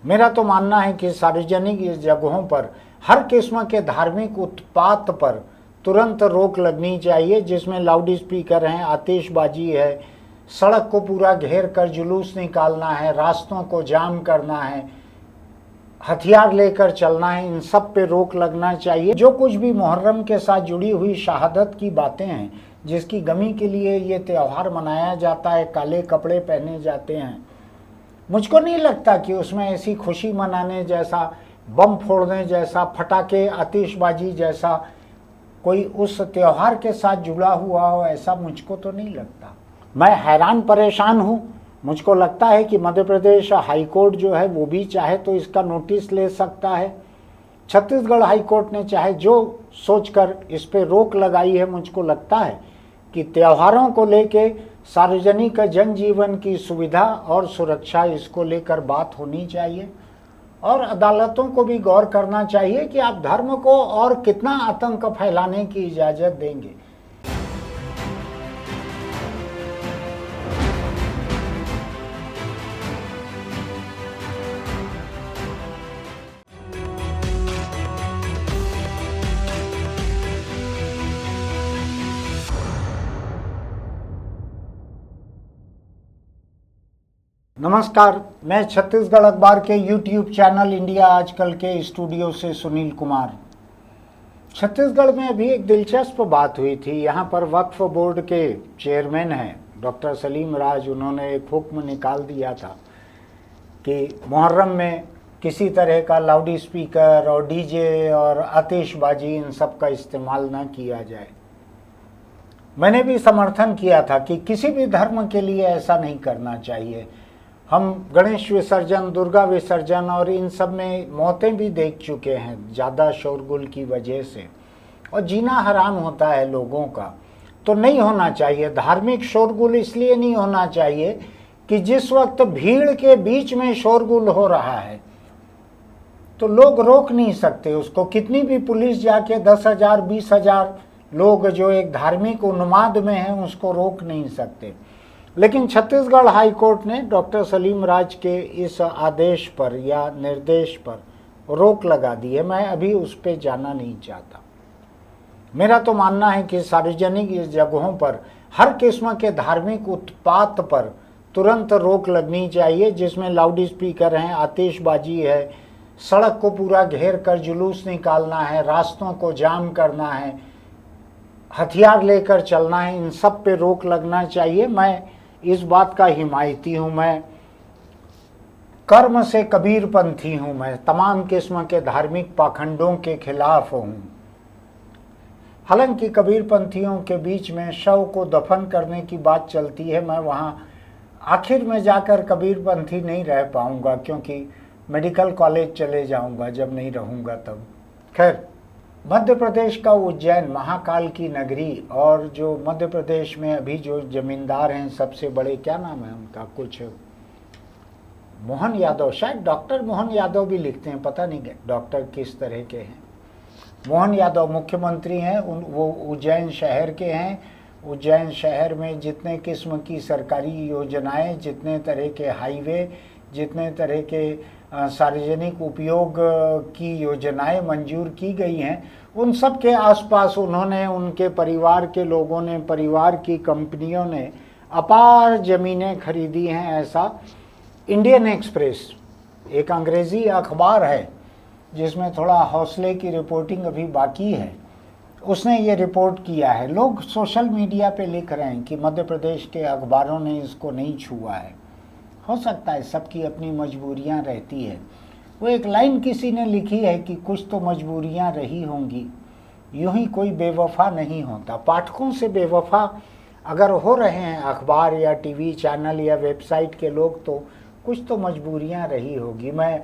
मेरा तो मानना है कि सार्वजनिक जगहों पर हर किस्म के धार्मिक उत्पात पर तुरंत रोक लगनी चाहिए, जिसमें लाउड स्पीकर हैं, आतिशबाजी है, सड़क को पूरा घेर कर जुलूस निकालना है, रास्तों को जाम करना है, हथियार लेकर चलना है। इन सब पे रोक लगना चाहिए। जो कुछ भी मुहर्रम के साथ जुड़ी हुई शहादत की बातें हैं, जिसकी गमी के लिए ये त्यौहार मनाया जाता है, काले कपड़े पहने जाते हैं, मुझको नहीं लगता कि उसमें ऐसी खुशी मनाने जैसा, बम फोड़ने जैसा, फटाके आतिशबाजी जैसा कोई उस त्यौहार के साथ जुड़ा हुआ हो, ऐसा मुझको तो नहीं लगता। मैं हैरान परेशान हूँ। मुझको लगता है कि मध्य प्रदेश हाईकोर्ट जो है वो भी चाहे तो इसका नोटिस ले सकता है। छत्तीसगढ़ हाईकोर्ट ने चाहे जो सोचकर इस पे रोक लगाई है, मुझको लगता है कि त्योहारों को लेके सार्वजनिक जनजीवन की सुविधा और सुरक्षा, इसको लेकर बात होनी चाहिए। और अदालतों को भी गौर करना चाहिए कि आप धर्म को और कितना आतंक फैलाने की इजाज़त देंगे। नमस्कार, मैं छत्तीसगढ़ अखबार के YouTube चैनल इंडिया आजकल के स्टूडियो से सुनील कुमार। छत्तीसगढ़ में अभी एक दिलचस्प बात हुई थी। यहाँ पर वक्फ बोर्ड के चेयरमैन हैं डॉक्टर सलीम राज, उन्होंने एक हुक्म निकाल दिया था कि मुहर्रम में किसी तरह का लाउड स्पीकर और डीजे और आतिशबाजी इन सब का इस्तेमाल न किया जाए। मैंने भी समर्थन किया था कि किसी भी धर्म के लिए ऐसा नहीं करना चाहिए। हम गणेश विसर्जन, दुर्गा विसर्जन और इन सब में मौतें भी देख चुके हैं ज़्यादा शोरगुल की वजह से, और जीना हराम होता है लोगों का। तो नहीं होना चाहिए धार्मिक शोरगुल। इसलिए नहीं होना चाहिए कि जिस वक्त भीड़ के बीच में शोरगुल हो रहा है तो लोग रोक नहीं सकते उसको। कितनी भी पुलिस जाके 10,000 20,000 लोग जो एक धार्मिक उन्माद में हैं उसको रोक नहीं सकते। लेकिन छत्तीसगढ़ हाईकोर्ट ने डॉक्टर सलीम राज के इस आदेश पर या निर्देश पर रोक लगा दी है। मैं अभी उस पर जाना नहीं चाहता। मेरा तो मानना है कि सार्वजनिक जगहों पर हर किस्म के धार्मिक उत्पात पर तुरंत रोक लगनी चाहिए, जिसमें लाउड स्पीकर हैं, आतिशबाजी है, सड़क को पूरा घेर कर जुलूस निकालना है, रास्तों को जाम करना है, हथियार लेकर चलना है। इन सब पे रोक लगना चाहिए। मैं इस बात का हिमायती हूँ। मैं कर्म से कबीरपंथी हूँ। मैं तमाम किस्म के धार्मिक पाखंडों के खिलाफ हूँ। हालांकि कबीरपंथियों के बीच में शव को दफन करने की बात चलती है। मैं वहाँ आखिर में जाकर कबीरपंथी नहीं रह पाऊँगा, क्योंकि मेडिकल कॉलेज चले जाऊँगा जब नहीं रहूँगा तब। खैर, मध्य प्रदेश का उज्जैन महाकाल की नगरी, और जो मध्य प्रदेश में अभी जो जमींदार हैं सबसे बड़े, क्या नाम है उनका, कुछ मोहन यादव, शायद डॉक्टर मोहन यादव भी लिखते हैं, पता नहीं डॉक्टर किस तरह के हैं। मोहन यादव मुख्यमंत्री हैं, वो उज्जैन शहर के हैं। उज्जैन शहर में जितने किस्म की सरकारी योजनाएं, जितने तरह के हाईवे, जितने तरह के सार्वजनिक उपयोग की योजनाएं मंजूर की गई हैं, उन सब के आसपास उन्होंने, उनके परिवार के लोगों ने, परिवार की कंपनियों ने अपार ज़मीनें खरीदी हैं। ऐसा इंडियन एक्सप्रेस, एक अंग्रेज़ी अखबार है जिसमें थोड़ा हौसले की रिपोर्टिंग अभी बाकी है, उसने ये रिपोर्ट किया है। लोग सोशल मीडिया पे लिख रहे हैं कि मध्य प्रदेश के अखबारों ने इसको नहीं छुआ है। हो सकता है, सबकी अपनी मजबूरियां रहती है। वो एक लाइन किसी ने लिखी है कि कुछ तो मजबूरियां रही होंगी, यूं ही कोई बेवफा नहीं होता। पाठकों से बेवफा अगर हो रहे हैं अखबार या टीवी चैनल या वेबसाइट के लोग, तो कुछ तो मजबूरियां रही होगी। मैं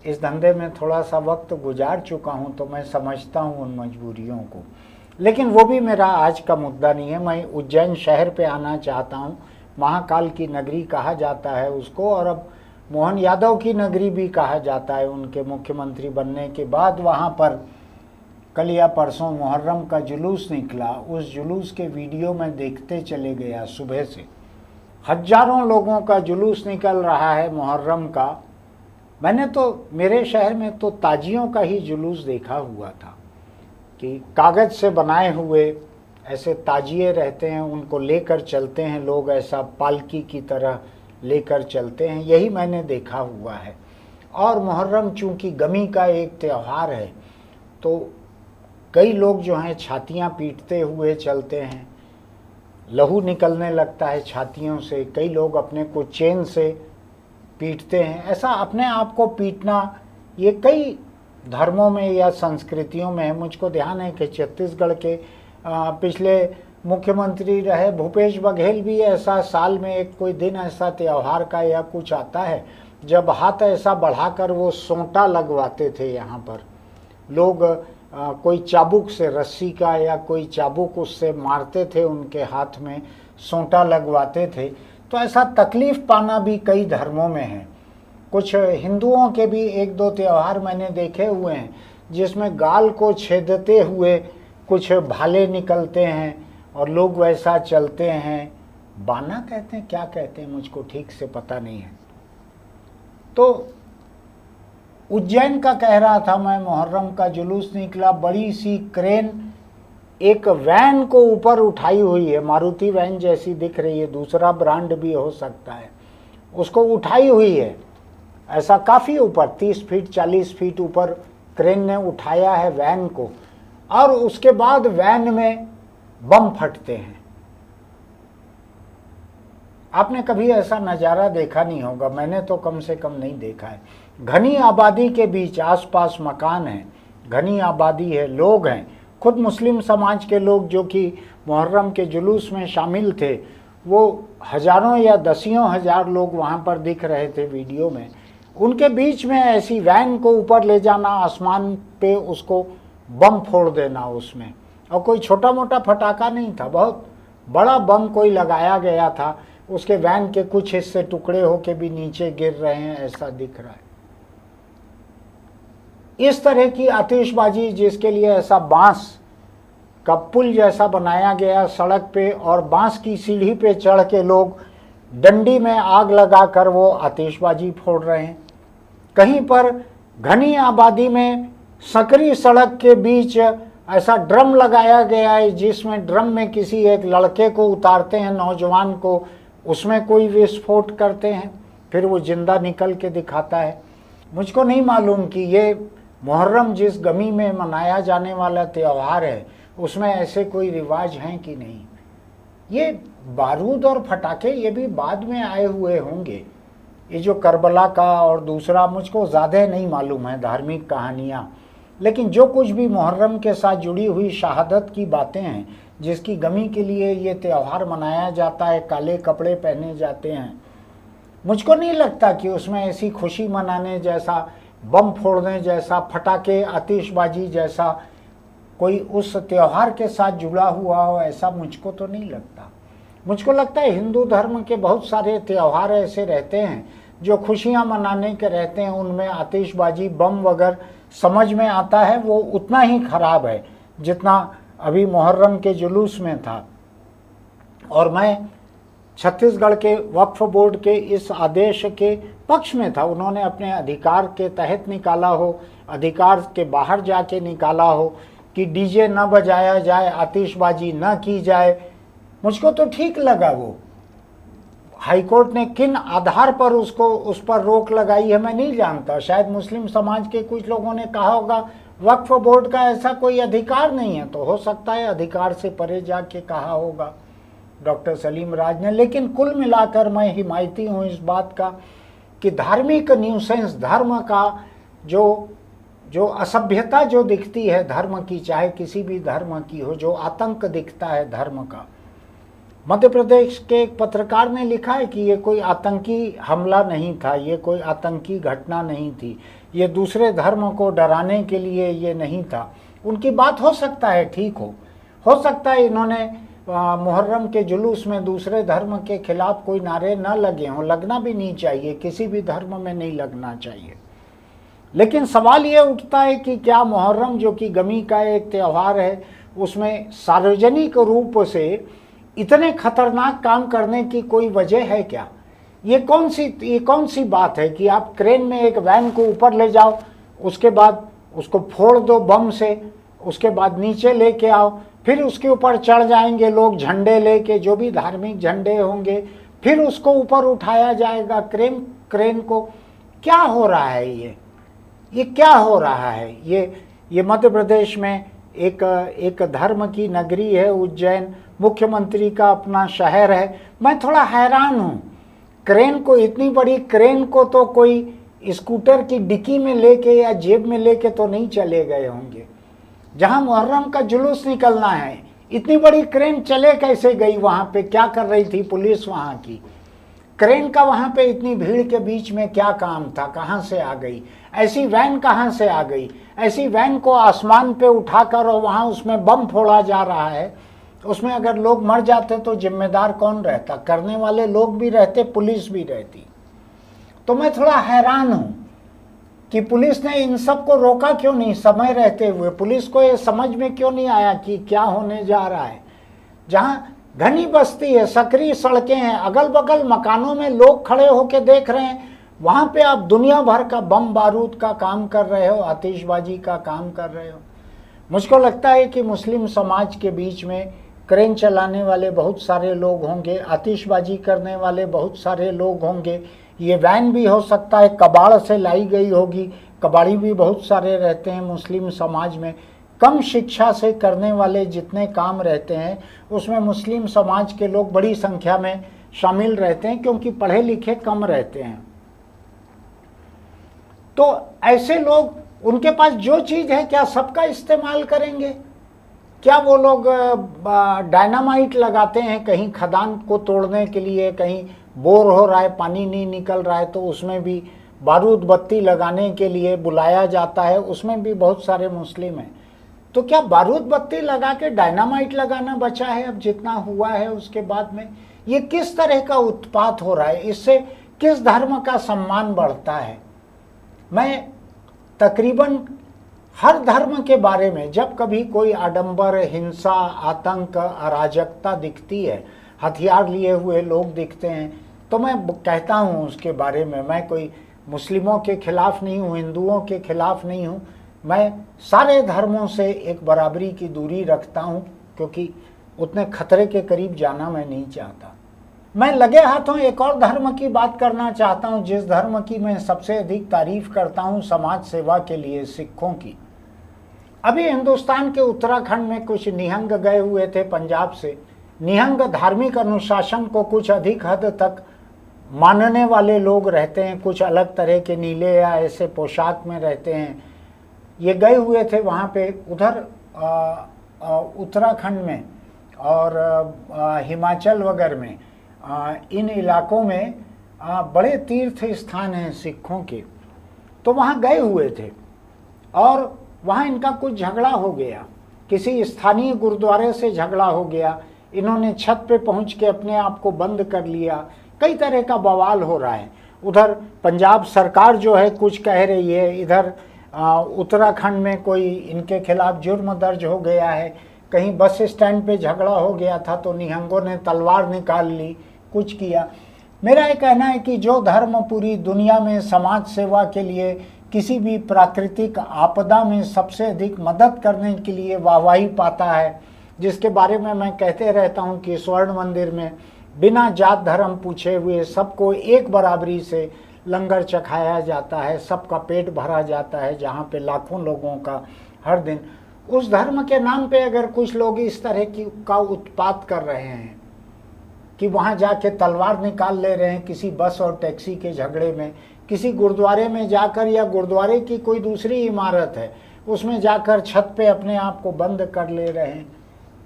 इस धंधे में थोड़ा सा वक्त गुजार चुका हूं, तो मैं समझता हूं उन मजबूरियों को। लेकिन वो भी मेरा आज का मुद्दा नहीं है। मैं उज्जैन शहर पे आना चाहता हूं। महाकाल की नगरी कहा जाता है उसको, और अब मोहन यादव की नगरी भी कहा जाता है उनके मुख्यमंत्री बनने के बाद। वहाँ पर कल या परसों मुहर्रम का जुलूस निकला। उस जुलूस के वीडियो में देखते चले गया। सुबह से हजारों लोगों का जुलूस निकल रहा है मुहर्रम का, मैंने तो मेरे शहर में तो ताजियों का ही जुलूस देखा हुआ था कि कागज़ से बनाए हुए ऐसे ताजिए रहते हैं, उनको लेकर चलते हैं लोग, ऐसा पालकी की तरह लेकर चलते हैं, यही मैंने देखा हुआ है। और मुहर्रम चूँकि गमी का एक त्यौहार है तो कई लोग जो हैं छातियाँ पीटते हुए चलते हैं, लहू निकलने लगता है छातियों से, कई लोग अपने को चेन से पीटते हैं। ऐसा अपने आप को पीटना ये कई धर्मों में या संस्कृतियों में है। मुझको ध्यान है कि छत्तीसगढ़ के पिछले मुख्यमंत्री रहे भूपेश बघेल भी ऐसा साल में एक कोई दिन ऐसा त्यौहार का या कुछ आता है जब हाथ ऐसा बढ़ाकर वो सोंटा लगवाते थे। यहाँ पर लोग कोई चाबुक से, रस्सी का या कोई चाबुक उससे मारते थे, उनके हाथ में सोंटा लगवाते थे। तो ऐसा तकलीफ़ पाना भी कई धर्मों में है। कुछ हिंदुओं के भी एक दो त्यौहार मैंने देखे हुए हैं जिसमें गाल को छेदते हुए कुछ भाले निकलते हैं और लोग वैसा चलते हैं। बाना कहते हैं, क्या कहते हैं, मुझको ठीक से पता नहीं है। तो उज्जैन का कह रहा था मैं, मुहर्रम का जुलूस निकला, बड़ी सी क्रेन एक वैन को ऊपर उठाई हुई है, मारुति वैन जैसी दिख रही है, दूसरा ब्रांड भी हो सकता है, उसको उठाई हुई है ऐसा काफ़ी ऊपर, 30 फीट 40 फीट ऊपर क्रेन ने उठाया है वैन को। और उसके बाद वैन में बम फटते हैं। आपने कभी ऐसा नज़ारा देखा नहीं होगा, मैंने तो कम से कम नहीं देखा है। घनी आबादी के बीच, आसपास मकान हैं, घनी आबादी है, लोग हैं, खुद मुस्लिम समाज के लोग जो कि मुहर्रम के जुलूस में शामिल थे, वो हज़ारों या दसियों हज़ार लोग वहाँ पर दिख रहे थे वीडियो में। उनके बीच में ऐसी वैन को ऊपर ले जाना, आसमान पे उसको बम फोड़ देना उसमें, और कोई छोटा मोटा फटाका नहीं था, बहुत बड़ा बम कोई लगाया गया था। उसके वैन के कुछ हिस्से टुकड़े होके भी नीचे गिर रहे हैं, ऐसा दिख रहा है। इस तरह की आतिशबाजी जिसके लिए ऐसा बांस का पुल जैसा बनाया गया सड़क पे और बांस की सीढ़ी पे चढ़ के लोग डंडी में आग लगाकर वो आतिशबाजी फोड़ रहे हैं। कहीं पर घनी आबादी में सकरी सड़क के बीच ऐसा ड्रम लगाया गया है जिसमें ड्रम में किसी एक लड़के को उतारते हैं, नौजवान को, उसमें कोई विस्फोट करते हैं, फिर वो जिंदा निकल के दिखाता है। मुझको नहीं मालूम कि ये मुहर्रम जिस गमी में मनाया जाने वाला त्यौहार है उसमें ऐसे कोई रिवाज हैं कि नहीं। ये बारूद और फटाके ये भी बाद में आए हुए होंगे, ये जो करबला का और दूसरा मुझको ज़्यादा नहीं मालूम है धार्मिक कहानियाँ, लेकिन जो कुछ भी मुहर्रम के साथ जुड़ी हुई शहादत की बातें हैं जिसकी गमी के लिए ये त्यौहार मनाया जाता है, काले कपड़े पहने जाते हैं, मुझको नहीं लगता कि उसमें ऐसी खुशी मनाने जैसा, बम फोड़ने जैसा, फटाके आतिशबाजी जैसा कोई उस त्यौहार के साथ जुड़ा हुआ हो, ऐसा मुझको तो नहीं लगता। मुझको लगता है हिंदू धर्म के बहुत सारे त्यौहार ऐसे रहते हैं जो खुशियां मनाने के रहते हैं, उनमें आतिशबाजी बम वगैरह समझ में आता है, वो उतना ही खराब है जितना अभी मुहर्रम के जुलूस में था। और मैं छत्तीसगढ़ के वक्फ बोर्ड के इस आदेश के पक्ष में था। उन्होंने अपने अधिकार के तहत निकाला हो, अधिकार के बाहर जाके निकाला हो कि डीजे न बजाया जाए, आतिशबाजी न की जाए, मुझको तो ठीक लगा। वो हाईकोर्ट ने किन आधार पर उसको उस पर रोक लगाई है मैं नहीं जानता। शायद मुस्लिम समाज के कुछ लोगों ने कहा होगा वक्फ बोर्ड का ऐसा कोई अधिकार नहीं है, तो हो सकता है अधिकार से परे जाके कहा होगा डॉक्टर सलीम राज ने। लेकिन कुल मिलाकर मैं हिमायती हूँ इस बात का कि धार्मिक न्यूसेंस, धर्म का जो असभ्यता जो दिखती है धर्म की, चाहे किसी भी धर्म की हो, जो आतंक दिखता है धर्म का। मध्य प्रदेश के एक पत्रकार ने लिखा है कि ये कोई आतंकी हमला नहीं था, ये कोई आतंकी घटना नहीं थी, ये दूसरे धर्म को डराने के लिए ये नहीं था। उनकी बात हो सकता है ठीक हो सकता है इन्होंने मुहर्रम के जुलूस में दूसरे धर्म के खिलाफ कोई नारे न लगे हों, लगना भी नहीं चाहिए, किसी भी धर्म में नहीं लगना चाहिए। लेकिन सवाल ये उठता है कि क्या मुहर्रम जो कि गमी का एक त्यौहार है उसमें सार्वजनिक रूप से इतने खतरनाक काम करने की कोई वजह है क्या? ये कौन सी बात है कि आप क्रेन में एक वैन को ऊपर ले जाओ, उसके बाद उसको फोड़ दो बम से, उसके बाद नीचे लेके आओ, फिर उसके ऊपर चढ़ जाएंगे लोग झंडे लेके, जो भी धार्मिक झंडे होंगे, फिर उसको ऊपर उठाया जाएगा क्रेन को। क्या हो रहा है ये क्या हो रहा है? ये मध्य प्रदेश में एक धर्म की नगरी है उज्जैन, मुख्यमंत्री का अपना शहर है। मैं थोड़ा हैरान हूँ, क्रेन को, इतनी बड़ी क्रेन को तो कोई स्कूटर की डिक्की में लेके या जेब में लेके तो नहीं चले गए होंगे। जहां मुहर्रम का जुलूस निकलना है, इतनी बड़ी क्रेन चले कैसे गई? वहां पे क्या कर रही थी पुलिस वहां की? क्रेन का वहां पे इतनी भीड़ के बीच में क्या काम था? कहां से आ गई? ऐसी वैन कहां से आ गई? ऐसी वैन को आसमान पे उठाकर और वहां उसमें बम फोड़ा जा रहा है। उसमें अगर लोग मर जाते तो जिम्मेदार कौन रहता? करने वाले लोग भी रहते, पुलिस भी रहती। तो मैं थोड़ा हैरान हूं कि पुलिस ने इन सब को रोका क्यों नहीं समय रहते हुए? पुलिस को ये समझ में क्यों नहीं आया कि क्या होने जा रहा है? जहां घनी बस्ती है, सकरी सड़कें हैं, अगल बगल मकानों में लोग खड़े होकर देख रहे हैं, वहां पे आप दुनिया भर का बम बारूद का काम कर रहे हो, आतिशबाजी का काम कर रहे हो। मुझको लगता है कि मुस्लिम समाज के बीच में क्रेन चलाने वाले बहुत सारे लोग होंगे, आतिशबाजी करने वाले बहुत सारे लोग होंगे। ये वैन भी हो सकता है कबाड़ से लाई गई होगी, कबाड़ी भी बहुत सारे रहते हैं मुस्लिम समाज में। कम शिक्षा से करने वाले जितने काम रहते हैं उसमें मुस्लिम समाज के लोग बड़ी संख्या में शामिल रहते हैं, क्योंकि पढ़े लिखे कम रहते हैं। तो ऐसे लोग, उनके पास जो चीज़ है क्या सबका इस्तेमाल करेंगे? क्या वो लोग डायनामाइट लगाते हैं कहीं खदान को तोड़ने के लिए? कहीं बोर हो रहा है, पानी नहीं निकल रहा है, तो उसमें भी बारूद बत्ती लगाने के लिए बुलाया जाता है, उसमें भी बहुत सारे मुस्लिम हैं। तो क्या बारूद बत्ती लगा के डायनामाइट लगाना बचा है अब जितना हुआ है उसके बाद में? ये किस तरह का उत्पात हो रहा है? इससे किस धर्म का सम्मान बढ़ता है? मैं तकरीबन हर धर्म के बारे में जब कभी कोई आडंबर, हिंसा, आतंक, अराजकता दिखती है, हथियार लिए हुए लोग दिखते हैं, तो मैं कहता हूँ उसके बारे में। मैं कोई मुस्लिमों के खिलाफ नहीं हूँ, हिंदुओं के खिलाफ नहीं हूँ, मैं सारे धर्मों से एक बराबरी की दूरी रखता हूँ, क्योंकि उतने खतरे के करीब जाना मैं नहीं चाहता। मैं लगे हाथों एक और धर्म की बात करना चाहता हूँ, जिस धर्म की मैं सबसे अधिक तारीफ करता हूँ समाज सेवा के लिए, सिखों की। अभी हिंदुस्तान के उत्तराखंड में कुछ निहंग गए हुए थे पंजाब से। निहंग धार्मिक अनुशासन को कुछ अधिक हद तक मानने वाले लोग रहते हैं, कुछ अलग तरह के नीले या ऐसे पोशाक में रहते हैं। ये गए हुए थे वहाँ पे, उधर उत्तराखंड में और हिमाचल वगैरह में, इन इलाकों में बड़े तीर्थ स्थान हैं सिखों के। तो वहाँ गए हुए थे और वहाँ इनका कुछ झगड़ा हो गया, किसी स्थानीय गुरुद्वारे से झगड़ा हो गया। इन्होंने छत पे पहुँच के अपने आप को बंद कर लिया, कई तरह का बवाल हो रहा है। उधर पंजाब सरकार जो है कुछ कह रही है, इधर उत्तराखंड में कोई इनके खिलाफ जुर्म दर्ज हो गया है। कहीं बस स्टैंड पे झगड़ा हो गया था तो निहंगों ने तलवार निकाल ली, कुछ किया। मेरा ये कहना है कि जो धर्म पूरी दुनिया में समाज सेवा के लिए, किसी भी प्राकृतिक आपदा में सबसे अधिक मदद करने के लिए वाहवाही पाता है, जिसके बारे में मैं कहते रहता हूँ कि स्वर्ण मंदिर में बिना जात धर्म पूछे हुए सबको एक बराबरी से लंगर चखाया जाता है, सबका पेट भरा जाता है, जहाँ पे लाखों लोगों का हर दिन, उस धर्म के नाम पे अगर कुछ लोग इस तरह का उत्पात कर रहे हैं कि वहाँ जाके तलवार निकाल ले रहे हैं किसी बस और टैक्सी के झगड़े में, किसी गुरुद्वारे में जाकर, या गुरुद्वारे की कोई दूसरी इमारत है उसमें जाकर छत पे अपने आप को बंद कर ले रहे हैं,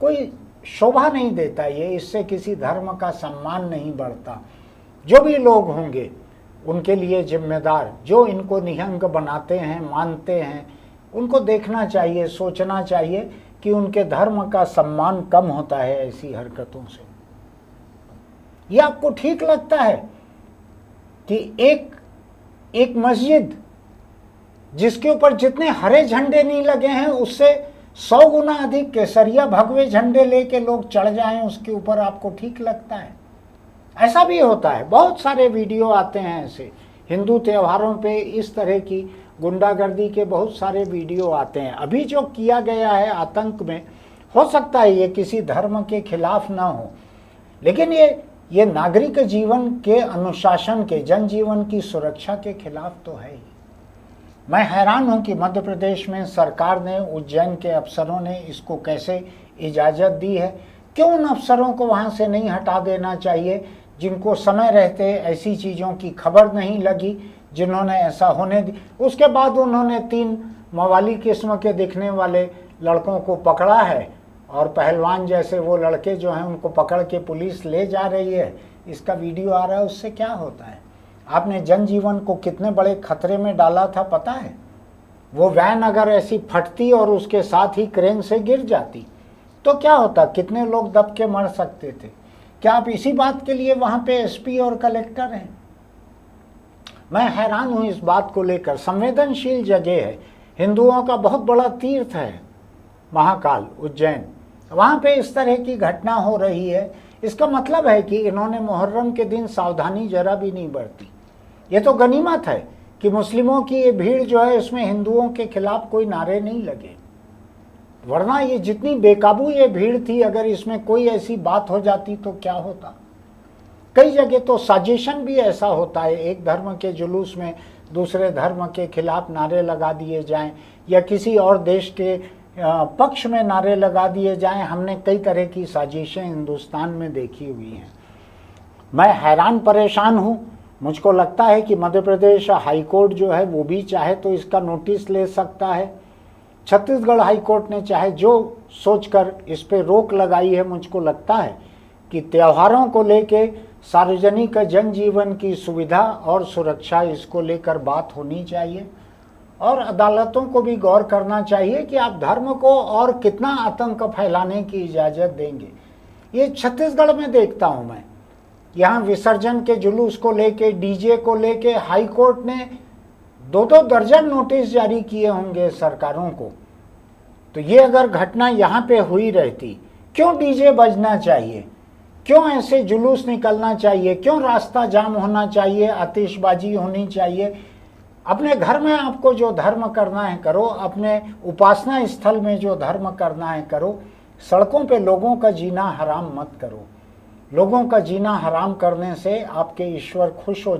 कोई शोभा नहीं देता ये। इससे किसी धर्म का सम्मान नहीं बढ़ता। जो भी लोग होंगे उनके लिए जिम्मेदार, जो इनको निहंग बनाते हैं, मानते हैं, उनको देखना चाहिए, सोचना चाहिए कि उनके धर्म का सम्मान कम होता है ऐसी हरकतों से। ये आपको ठीक लगता है कि एक मस्जिद जिसके ऊपर जितने हरे झंडे नहीं लगे हैं उससे 100 गुना अधिक केसरिया भगवे झंडे लेके लोग चढ़ जाएं उसके ऊपर, आपको ठीक लगता है? ऐसा भी होता है, बहुत सारे वीडियो आते हैं ऐसे, हिंदू त्योहारों पे इस तरह की गुंडागर्दी के बहुत सारे वीडियो आते हैं। अभी जो किया गया है आतंक में, हो सकता है ये किसी धर्म के खिलाफ ना हो, लेकिन ये नागरिक जीवन के अनुशासन के, जनजीवन की सुरक्षा के खिलाफ तो है ही। मैं हैरान हूं कि मध्य प्रदेश में सरकार ने, उज्जैन के अफसरों ने इसको कैसे इजाज़त दी है। क्यों उन अफसरों को वहां से नहीं हटा देना चाहिए जिनको समय रहते ऐसी चीज़ों की खबर नहीं लगी, जिन्होंने ऐसा होने दी। उसके बाद उन्होंने 3 मवाली किस्म के दिखने वाले लड़कों को पकड़ा है, और पहलवान जैसे वो लड़के जो हैं उनको पकड़ के पुलिस ले जा रही है। इसका वीडियो आ रहा है, उससे क्या होता है? आपने जनजीवन को कितने बड़े खतरे में डाला था पता है? वो वैन अगर ऐसी फटती और उसके साथ ही क्रेन से गिर जाती तो क्या होता? कितने लोग दब के मर सकते थे? क्या आप इसी बात के लिए वहां पे एसपी और कलेक्टर हैं? मैं हैरान हूं इस बात को लेकर। संवेदनशील जगह है, हिंदुओं का बहुत बड़ा तीर्थ है महाकाल उज्जैन, वहां पे इस तरह की घटना हो रही है। इसका मतलब है कि इन्होंने मुहर्रम के दिन सावधानी जरा भी नहीं बरती। ये तो गनीमत है कि मुस्लिमों की ये भीड़ जो है इसमें हिंदुओं के खिलाफ कोई नारे नहीं लगे, वरना ये जितनी बेकाबू ये भीड़ थी, अगर इसमें कोई ऐसी बात हो जाती तो क्या होता। कई जगह तो साजिशन भी ऐसा होता है, एक धर्म के जुलूस में दूसरे धर्म के खिलाफ नारे लगा दिए जाएं, या किसी और देश के पक्ष में नारे लगा दिए जाएं। हमने कई तरह की साजिशें हिंदुस्तान में देखी हुई हैं। मैं हैरान परेशान हूं। मुझको लगता है कि मध्य प्रदेश हाई कोर्ट जो है वो भी चाहे तो इसका नोटिस ले सकता है। छत्तीसगढ़ हाई कोर्ट ने चाहे जो सोचकर इस पे रोक लगाई है। मुझको लगता है कि त्योहारों को लेके सार्वजनिक जनजीवन की सुविधा और सुरक्षा, इसको लेकर बात होनी चाहिए, और अदालतों को भी गौर करना चाहिए कि आप धर्म को और कितना आतंक फैलाने की इजाज़त देंगे। ये छत्तीसगढ़ में देखता हूँ मैं, यहाँ विसर्जन के जुलूस को लेके, डीजे को लेके हाई कोर्ट ने 2-2 दर्जन नोटिस जारी किए होंगे सरकारों को। तो ये अगर घटना यहाँ पे हुई रहती, क्यों डीजे बजना चाहिए, क्यों ऐसे जुलूस निकलना चाहिए, क्यों रास्ता जाम होना चाहिए, आतिशबाजी होनी चाहिए? अपने घर में आपको जो धर्म करना है करो, अपने उपासना स्थल में जो धर्म करना है करो। सड़कों पे लोगों का जीना हराम मत करो। लोगों का जीना हराम करने से आपके ईश्वर खुश हो